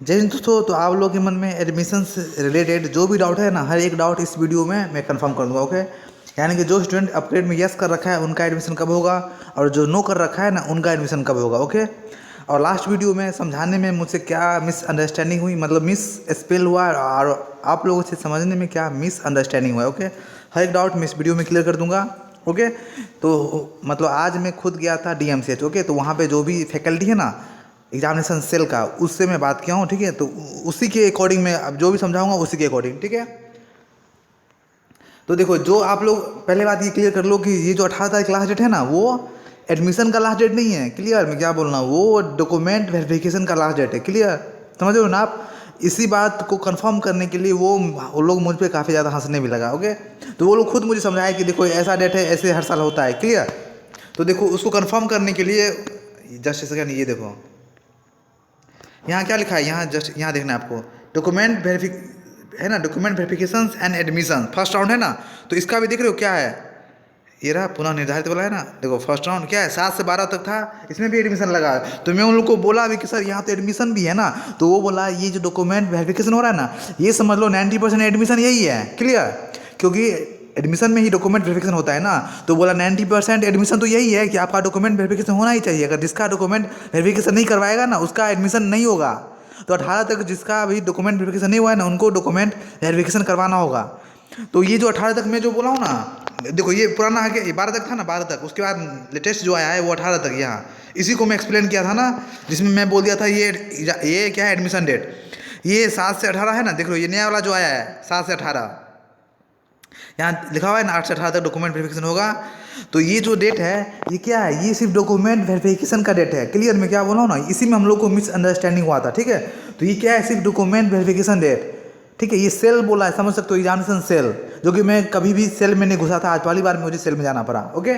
जय हिंद दोस्तों। तो आप लोगों के मन में एडमिशन से रिलेटेड जो भी डाउट है ना, हर एक डाउट इस वीडियो में मैं कंफर्म कर दूंगा। ओके, यानी कि जो स्टूडेंट अपग्रेड में यस कर रखा है उनका एडमिशन कब होगा, और जो नो कर रखा है ना उनका एडमिशन कब होगा। ओके, और लास्ट वीडियो में समझाने में मुझसे क्या मिसअंडरस्टैंडिंग हुई, मतलब मिस स्पेल हुआ, और आप लोगों से समझने में क्या मिसअंडरस्टैंडिंग हुआ। ओके, हर एक डाउट मैं इस वीडियो में क्लियर कर दूंगा। ओके, तो मतलब आज मैं खुद गया था DMCH। ओके, तो वहाँ पे जो भी फैकल्टी है ना एग्जामिनेशन सेल का, उससे मैं बात किया हूँ। ठीक है, तो उसी के अकॉर्डिंग मैं अब जो भी समझाऊंगा उसी के अकॉर्डिंग। ठीक है, तो देखो, जो आप लोग पहले बात ये क्लियर कर लो कि ये जो 18 तारीख लास्ट डेट है ना, वो एडमिशन का लास्ट डेट नहीं है। क्लियर, मैं क्या बोल रहा हूँ, वो डॉक्यूमेंट वेरिफिकेशन का लास्ट डेट है। क्लियर, समझ रहे हो ना आप। इसी बात को कंफर्म करने के लिए वो लोग मुझ पे काफ़ी ज़्यादा हंसने भी लगा। ओके, तो वो लोग खुद मुझे समझाए कि देखो ऐसा डेट है, ऐसे हर साल होता है। क्लियर, तो देखो उसको कंफर्म करने के लिए जस्ट सेकंड, ये देखो यहाँ क्या लिखा है, यहाँ जस्ट यहाँ देखना है आपको। डॉक्यूमेंट वेरिफिक है ना, document verification and admission first round है ना, तो इसका भी देख रहे हो क्या है, ये रहा पुनः निर्धारित वाला है ना। देखो फर्स्ट राउंड क्या है, 7 से 12 तक था, इसमें भी एडमिशन लगा है। तो मैं उन लोग को बोला अभी कि सर यहाँ तो एडमिशन भी है ना, तो वो बोला ये जो डॉक्यूमेंट वेरिफिकेशन हो रहा है ना, ये समझ लो 90% एडमिशन यही है। क्लियर, क्योंकि एडमिशन में ही डॉक्यूमेंट वेरिफिकेशन होता है ना, तो बोला 90% एडमिशन तो यही है कि आपका डॉक्यूमेंट वेरिफिकेशन होना ही चाहिए। अगर जिसका डॉक्यूमेंट वेरिफिकेशन नहीं करवाएगा ना, उसका एडमिशन नहीं होगा। तो 18 तक जिसका अभी डॉक्यूमेंट वेरिफिकेशन नहीं हुआ है ना, उनको डॉक्यूमेंट वेरिफिकेशन करवाना होगा। तो ये जो 18 तक मैं जो बोला हूँ ना, देखो ये पुराना है कि ये 12 तक था ना, 12 तक, उसके बाद लेटेस्ट जो आया है वो 18 तक। यहाँ इसी को मैं एक्सप्लेन किया था ना, जिसमें मैं बोल दिया था ये क्या है, एडमिशन डेट ये 7 से 18 है ना। देख लो ये नया वाला जो आया है 7 से 18, यहाँ लिखा हुआ है ना 8 से 18 तक डॉक्यूमेंट वेरिफिकेशन होगा। तो ये जो डेट है ये क्या है, ये सिर्फ डॉक्यूमेंट वेरिफिकेशन का डेट है। क्लियर, मैं क्या बोल रहा हूँ ना, इसी में हम लोग को मिसअंडरस्टैंडिंग हुआ था। ठीक है, तो ये क्या है, सिर्फ डॉक्यूमेंट वेरिफिकेशन डेट। ठीक है, ये सेल बोला है, समझ सकते हो, एग्जामिनेशन सेल, जो कि मैं कभी भी सेल में नहीं घुसा था, आज पहली बार मुझे सेल में जाना पड़ा। ओके,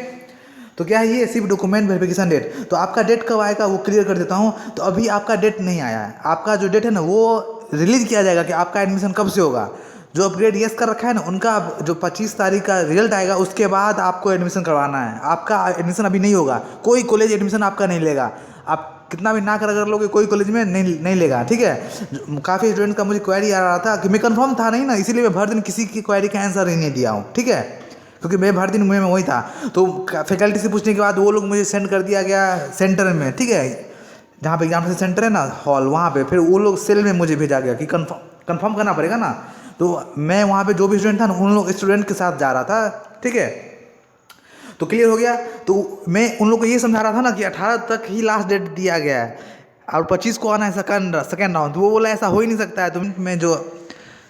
तो क्या है, ये सिर्फ डॉक्यूमेंट वेरिफिकेशन डेट। तो आपका डेट कब आएगा वो क्लियर कर देता हूँ। तो अभी आपका डेट नहीं आया है, आपका जो डेट है ना वो रिलीज किया जाएगा कि आपका एडमिशन कब से होगा। जो अपग्रेड यस कर रखा है ना, उनका जो 25 तारीख का रिजल्ट आएगा उसके बाद आपको एडमिशन करवाना है। आपका एडमिशन अभी नहीं होगा, कोई कॉलेज एडमिशन आपका नहीं लेगा। आप कितना भी ना कर लोगे, कोई कॉलेज में नहीं लेगा। ठीक है, काफ़ी स्टूडेंट का मुझे क्वेरी आ रहा था कि मैं कंफर्म था नहीं ना, इसीलिए मैं भर दिन किसी की क्वेरी का आंसर ही नहीं दिया हूँ। ठीक है, क्योंकि मैं भर दिन मुझे में वही था। तो फैकल्टी से पूछने के बाद वो लोग मुझे सेंड कर दिया गया सेंटर में। ठीक है, जहाँ पे एग्जाम सेंटर है ना, हॉल, वहाँ पे फिर वो लोग सेल में मुझे भेजा गया कि कंफर्म करना पड़ेगा ना। तो मैं वहाँ पे जो भी स्टूडेंट था ना, उन लोग स्टूडेंट के साथ जा रहा था। ठीक है, तो क्लियर हो गया। तो मैं उन लोग को ये समझा रहा था ना कि 18 तक ही लास्ट डेट दिया गया है, और 25 को आना है सेकंड राउंड। तो वो बोला ऐसा हो ही नहीं सकता है। तो मैं जो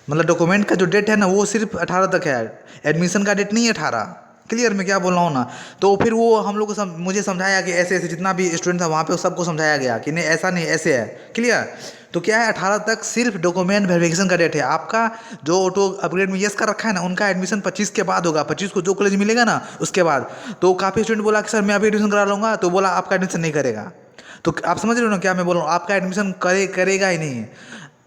मतलब डॉक्यूमेंट का जो डेट है ना वो सिर्फ 18 तक है, एडमिशन का डेट नहीं है 18। क्लियर, मैं क्या बोल रहा हूँ ना। तो फिर वो हम लोग को मुझे समझाया कि ऐसे ऐसे, जितना भी स्टूडेंट था वहाँ पे सबको समझाया गया कि नहीं ऐसा नहीं, ऐसे है। क्लियर, तो क्या है, 18 तक सिर्फ डॉक्यूमेंट वेरिफिकेशन का डेट है। आपका जो ऑटो अपग्रेड में यस कर रखा है ना, उनका एडमिशन 25 के बाद होगा, 25 को जो कॉलेज मिलेगा ना उसके बाद। तो काफ़ी स्टूडेंट बोला कि सर मैं अभी एडमिशन करा लूँगा, तो बोला आपका एडमिशन नहीं करेगा। तो आप समझ रहे हो ना क्या मैं बोल रहा हूँ, आपका एडमिशन करेगा ही नहीं।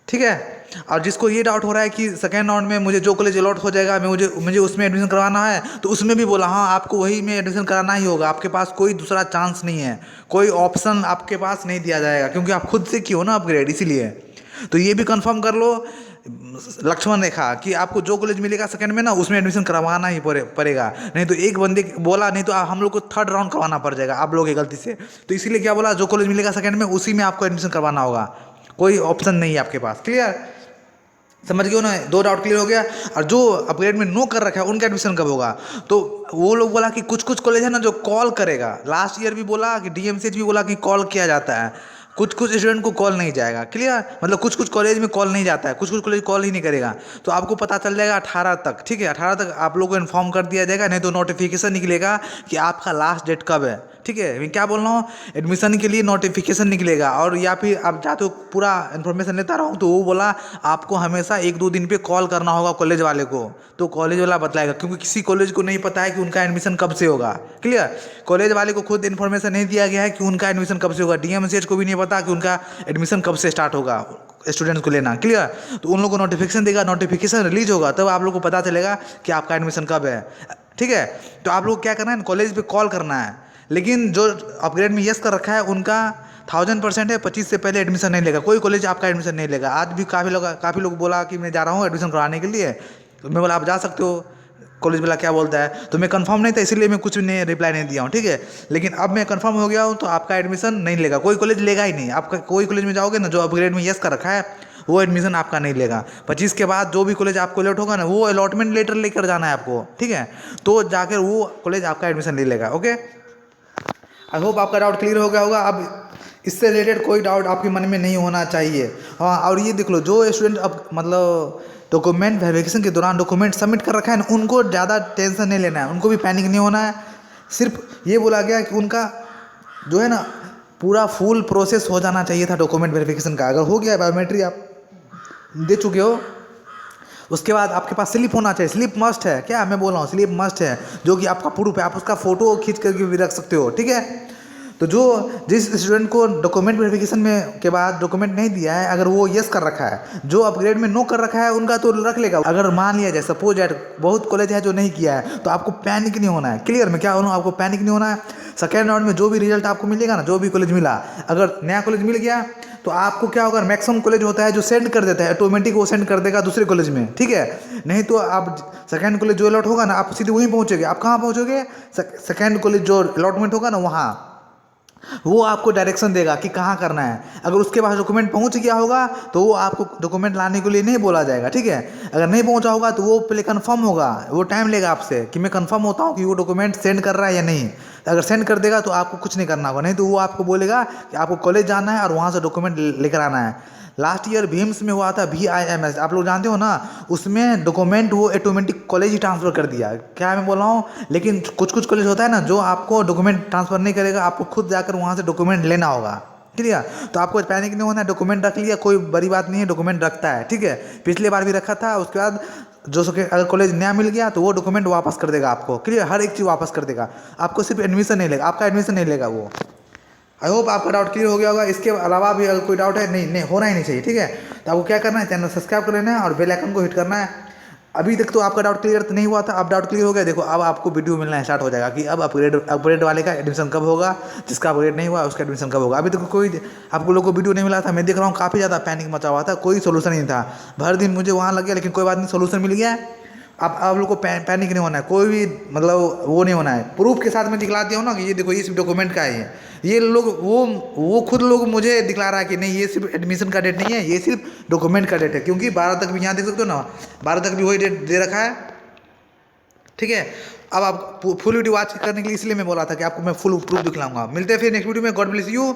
ठीक है, और जिसको ये डाउट हो रहा है कि सेकेंड राउंड में मुझे जो कॉलेज अलॉट हो जाएगा, मुझे मुझे उसमें एडमिशन करवाना है, तो उसमें भी बोला हाँ आपको वही में एडमिशन कराना ही होगा, आपके पास कोई दूसरा चांस नहीं है, कोई ऑप्शन आपके पास नहीं दिया जाएगा, क्योंकि आप खुद से किए हो ना अपग्रेड, इसीलिए। तो ये भी कंफर्म कर लो लक्ष्मण रेखा कि आपको जो कॉलेज मिलेगा सेकंड में ना, उसमें एडमिशन करवाना ही पड़ेगा। नहीं तो एक बंदे बोला, नहीं तो हम लोग को थर्ड राउंड करवाना पड़ जाएगा आप लोगों की गलती से। तो इसीलिए क्या बोला, जो कॉलेज मिलेगा सेकंड में उसी में आपको एडमिशन करवाना होगा, कोई ऑप्शन नहीं है आपके पास। क्लियर, समझ गए हो ना, दो डाउट क्लियर हो गया। और जो अपग्रेड में नो कर रखा है उनका एडमिशन कब होगा, तो वो लोग बोला कि कुछ कुछ कॉलेज है ना जो कॉल करेगा। लास्ट ईयर भी बोला कि DMCH भी बोला कि कॉल किया जाता है, कुछ कुछ स्टूडेंट को कॉल नहीं जाएगा। क्लियर, मतलब कुछ कुछ कॉलेज में कॉल नहीं जाता है, कुछ कुछ कॉलेज कॉल ही नहीं करेगा। तो आपको पता चल जाएगा 18 तक। ठीक है, 18 तक आप लोगों को इन्फॉर्म कर दिया जाएगा, नहीं तो नोटिफिकेशन निकलेगा कि आपका लास्ट डेट कब है। ठीक है, मैं क्या बोल रहा हूँ, एडमिशन के लिए नोटिफिकेशन निकलेगा, और या फिर आप चाहते हो पूरा इन्फॉर्मेशन लेता रहूँ, तो वो बोला आपको हमेशा 1-2 दिन पे कॉल करना होगा कॉलेज वाले को, तो कॉलेज वाला बतलाएगा, क्योंकि किसी कॉलेज को नहीं पता है कि उनका एडमिशन कब से होगा। क्लियर, कॉलेज वाले को खुद इन्फॉर्मेशन नहीं दिया गया है कि उनका एडमिशन कब से होगा, DMCH को भी नहीं पता कि उनका एडमिशन कब से स्टार्ट होगा स्टूडेंट्स को लेना। क्लियर, तो उन लोगों को नोटिफिकेशन देगा, नोटिफिकेशन रिलीज होगा, तब आप लोग को पता चलेगा कि आपका एडमिशन कब है। ठीक है, तो आप लोग क्या करना है, कॉलेज पे कॉल करना है। लेकिन जो अपग्रेड में यस कर रखा है उनका 1000% है, 25 से पहले एडमिशन नहीं लेगा कोई कॉलेज, आपका एडमिशन नहीं लेगा। आज भी काफ़ी लोग बोला कि मैं जा रहा हूँ एडमिशन कराने के लिए, तो मैं बोला आप जा सकते हो। कॉलेज वाला क्या बोलता है, तो मैं कंफर्म नहीं था इसीलिए मैं कुछ नहीं रिप्लाई नहीं दिया हूँ, ठीक है। लेकिन अब मैं कंफर्म हो गया हूँ, तो आपका एडमिशन नहीं लेगा कोई कॉलेज, लेगा ही नहीं। आपका कोई कॉलेज में जाओगे ना जो अपग्रेड में यस कर रखा है, वो एडमिशन आपका नहीं लेगा। 25 के बाद जो भी कॉलेज आपको अलॉट होगा ना, वो अलॉटमेंट लेटर लेकर जाना है आपको, ठीक है। तो जाकर वो कॉलेज आपका एडमिशन ले लेगा। ओके, आई होप आपका डाउट क्लियर हो गया होगा। अब इससे रिलेटेड कोई डाउट आपके मन में नहीं होना चाहिए। हाँ, और ये देख लो, जो स्टूडेंट अब मतलब डॉक्यूमेंट वेरिफिकेशन के दौरान डॉक्यूमेंट सबमिट कर रखा है ना, उनको ज़्यादा टेंशन नहीं लेना है, उनको भी पैनिक नहीं होना है। सिर्फ ये बोला गया कि उनका जो है ना पूरा फुल प्रोसेस हो जाना चाहिए था डॉक्यूमेंट वेरिफिकेशन का। अगर हो गया, बायोमेट्री आप दे चुके हो, उसके बाद आपके पास स्लिप होना चाहिए। स्लिप मस्ट है, क्या मैं बोल रहा हूँ, स्लिप मस्ट है, जो कि आपका प्रूफ है। आप उसका फोटो खींच करके भी रख सकते हो, ठीक है। तो जिस स्टूडेंट को डॉक्यूमेंट वेरिफिकेशन में के बाद डॉक्यूमेंट नहीं दिया है, अगर वो यस कर रखा है, जो अपग्रेड में नो कर रखा है, उनका तो रख लेगा। अगर मान लिया जाए सपोज दैट बहुत कॉलेज है जो नहीं किया है, तो आपको पैनिक नहीं होना है। क्लियर, मैं क्या बोलूँ, आपको पैनिक नहीं होना है। सेकेंड राउंड में जो भी रिजल्ट आपको मिलेगा ना, जो भी कॉलेज मिला, अगर नया कॉलेज मिल गया तो आपको क्या होगा, मैक्सिमम कॉलेज होता है जो सेंड कर देता है ऑटोमेटिक, वो सेंड कर देगा दूसरे कॉलेज में, ठीक है। नहीं तो आप सेकेंड कॉलेज जो अलॉट होगा ना, आप सीधे वहीं पहुँचोगे। आप कहाँ पहुँचोगे, सेकेंड कॉलेज जो अलॉटमेंट होगा ना, वहाँ वो आपको डायरेक्शन देगा कि कहाँ करना है। अगर उसके पास डॉक्यूमेंट पहुंच गया होगा तो वो आपको डॉक्यूमेंट लाने के लिए नहीं बोला जाएगा, ठीक है। अगर नहीं पहुंचा होगा तो वो पहले कंफर्म होगा, वो टाइम लेगा आपसे कि मैं कंफर्म होता हूँ कि वो डॉक्यूमेंट सेंड कर रहा है या नहीं। अगर सेंड कर देगा तो आपको कुछ नहीं करना होगा, नहीं तो वो आपको बोलेगा कि आपको कॉलेज जाना है और वहाँ से डॉक्यूमेंट लेकर आना है। लास्ट ईयर भीम्स में हुआ था VIMS, आप लोग जानते हो ना, उसमें डॉक्यूमेंट वो ऑटोमेटिक कॉलेज ही ट्रांसफ़र कर दिया। क्या मैं बोल रहा हूँ, लेकिन कुछ कॉलेज होता है ना जो आपको डॉक्यूमेंट ट्रांसफ़र नहीं करेगा, आपको खुद जाकर वहाँ से डॉक्यूमेंट लेना होगा, ठीक है। तो आपको पैनिक नहीं होना है, डॉक्यूमेंट रख लिया कोई बड़ी बात नहीं है, डॉक्यूमेंट रखता है, ठीक है। पिछले बार भी रखा था, उसके बाद अगर कॉलेज नया मिल गया तो वो डॉक्यूमेंट वापस कर देगा आपको, क्लियर, हर एक चीज़ वापस कर देगा आपको, सिर्फ एडमिशन नहीं लेगा, आपका एडमिशन नहीं लेगा वो। आई होप आपका डाउट क्लियर हो गया होगा। इसके अलावा भी अगर कोई डाउट है, नहीं होना ही नहीं चाहिए, ठीक है। तो आपको क्या करना है, चैनल सब्सक्राइब कर लेना है और बेल आइकन को हिट करना है। अभी तक तो आपका डाउट क्लियर तो नहीं हुआ था, अब डाउट क्लियर हो गया। देखो अब आपको वीडियो मिलना स्टार्ट हो जाएगा कि अब अपग्रेड वाले का एडमिशन कब होगा, जिसका अपग्रेड नहीं हुआ उसका एडमिशन कब होगा। अभी तक कोई आपको लोगों को वीडियो नहीं मिला था, मैं देख रहा हूँ काफ़ी ज़्यादा पैनिक मचा हुआ था, कोई सोल्यूशन नहीं था। भर दिन मुझे वहाँ लग गया, लेकिन कोई बात नहीं, सोल्यूशन मिल गया। अब आप लोग को पैनिक नहीं होना है, कोई भी मतलब वो नहीं होना है। प्रूफ के साथ मैं दिखला दिया हूँ ना कि ये देखो, ये सिर्फ डॉक्यूमेंट का है। ये लोग वो खुद लोग मुझे दिखला रहा है कि नहीं, ये सिर्फ एडमिशन का डेट नहीं है, ये सिर्फ डॉक्यूमेंट का डेट है। क्योंकि 12 तक भी यहाँ देख सकते हो ना, 12 तक भी वही डेट दे रखा है, ठीक है। अब आप फुल वीडियो वॉच करने के लिए इसलिए मैं बोला था कि आपको मैं फुल प्रूफ दिखलाऊंगा। मिलते हैं फिर नेक्स्ट वीडियो में। God bless you.